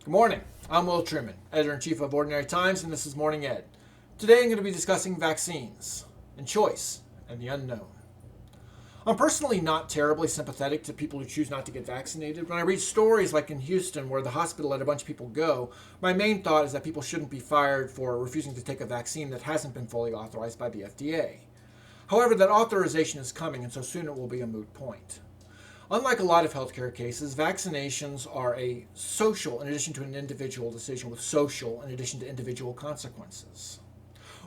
Good morning. I'm Will Truman, Editor-in-Chief of Ordinary Times, and this is Morning Ed. Today I'm going to be discussing vaccines and choice and the unknown. I'm personally not terribly sympathetic to people who choose not to get vaccinated. When I read stories like in Houston where the hospital let a bunch of people go, my main thought is that people shouldn't be fired for refusing to take a vaccine that hasn't been fully authorized by the FDA. However, that authorization is coming, and so soon it will be a moot point. Unlike a lot of healthcare cases, vaccinations are a social in addition to an individual decision with social in addition to individual consequences.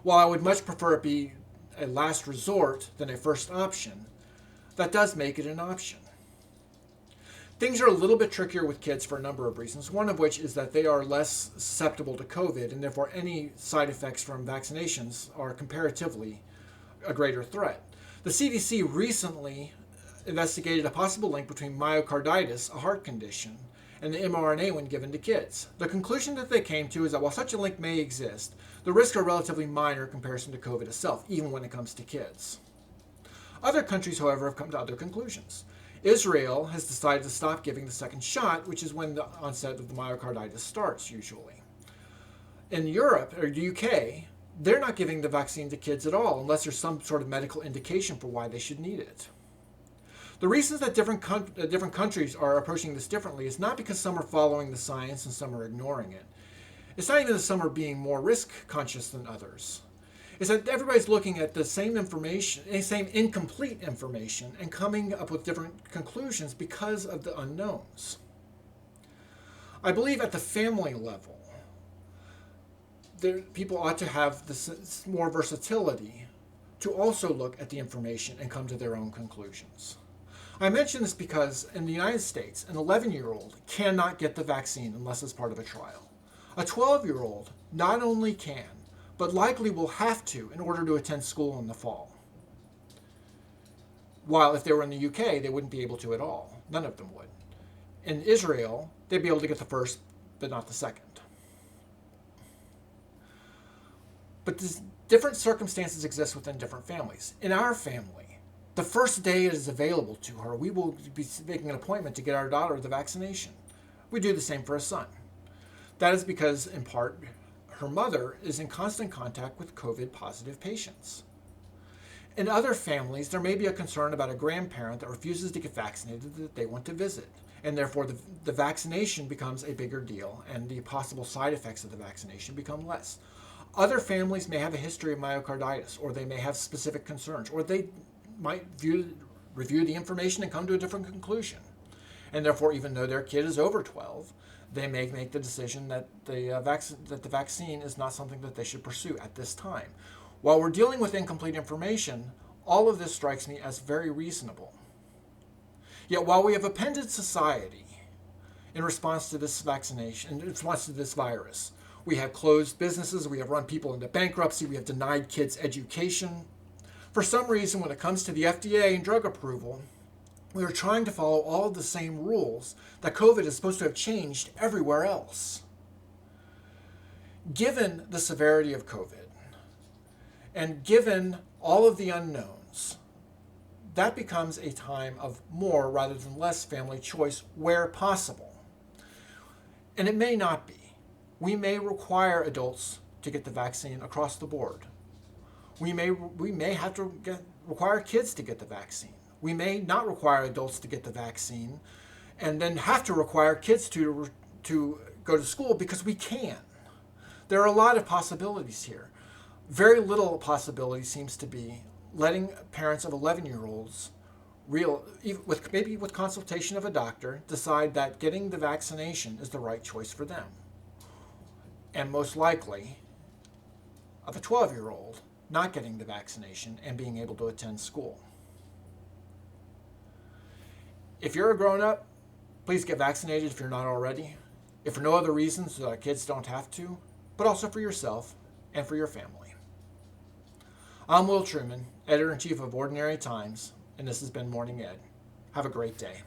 While I would much prefer it be a last resort than a first option, that does make it an option. Things are a little bit trickier with kids for a number of reasons, one of which is that they are less susceptible to COVID, and therefore any side effects from vaccinations are comparatively a greater threat. The CDC recently investigated a possible link between myocarditis, a heart condition, and the mRNA when given to kids. The conclusion that they came to is that while such a link may exist, the risks are relatively minor in comparison to COVID itself, even when it comes to kids. Other countries, however, have come to other conclusions. Israel has decided to stop giving the second shot, which is when the onset of the myocarditis starts, usually. In Europe, or the UK, they're not giving the vaccine to kids at all, unless there's some sort of medical indication for why they should need it. The reasons that different countries are approaching this differently is not because some are following the science and some are ignoring it. It's not even that some are being more risk conscious than others. It's that everybody's looking at the same information, same incomplete information, and coming up with different conclusions because of the unknowns. I believe at the family level, people ought to have this more versatility to also look at the information and come to their own conclusions. I mention this because in the United States, an 11-year-old cannot get the vaccine unless it's part of a trial. A 12-year-old not only can, but likely will have to in order to attend school in the fall. While if they were in the UK, they wouldn't be able to at all. None of them would. In Israel, they'd be able to get the first, but not the second. But different circumstances exist within different families. In our family, the first day it is available to her, we will be making an appointment to get our daughter the vaccination. We do the same for a son. That is because, in part, her mother is in constant contact with COVID-positive patients. In other families, there may be a concern about a grandparent that refuses to get vaccinated that they want to visit, and therefore the vaccination becomes a bigger deal, and the possible side effects of the vaccination become less. Other families may have a history of myocarditis, or they may have specific concerns, or they might review the information and come to a different conclusion. And therefore, even though their kid is over 12, they may make the decision that the vaccine is not something that they should pursue at this time. While we're dealing with incomplete information, all of this strikes me as very reasonable. Yet while we have appended society in response to this vaccination, in response to this virus, we have closed businesses, we have run people into bankruptcy, we have denied kids education. For some reason, when it comes to the FDA and drug approval, we are trying to follow all of the same rules that COVID is supposed to have changed everywhere else. Given the severity of COVID, and given all of the unknowns, that becomes a time of more rather than less family choice where possible. And it may not be. We may require adults to get the vaccine across the board. We may have to require kids to get the vaccine. We may not require adults to get the vaccine and then have to require kids to go to school because we can. There are a lot of possibilities here. Very little possibility seems to be letting parents of 11-year-olds, maybe with consultation of a doctor, decide that getting the vaccination is the right choice for them. And most likely, of a 12-year-old not getting the vaccination and being able to attend school. If you're a grown-up, please get vaccinated if you're not already. If for no other reasons so that our kids don't have to, but also for yourself and for your family. I'm Will Truman, Editor-in-Chief of Ordinary Times, and this has been Morning Ed. Have a great day.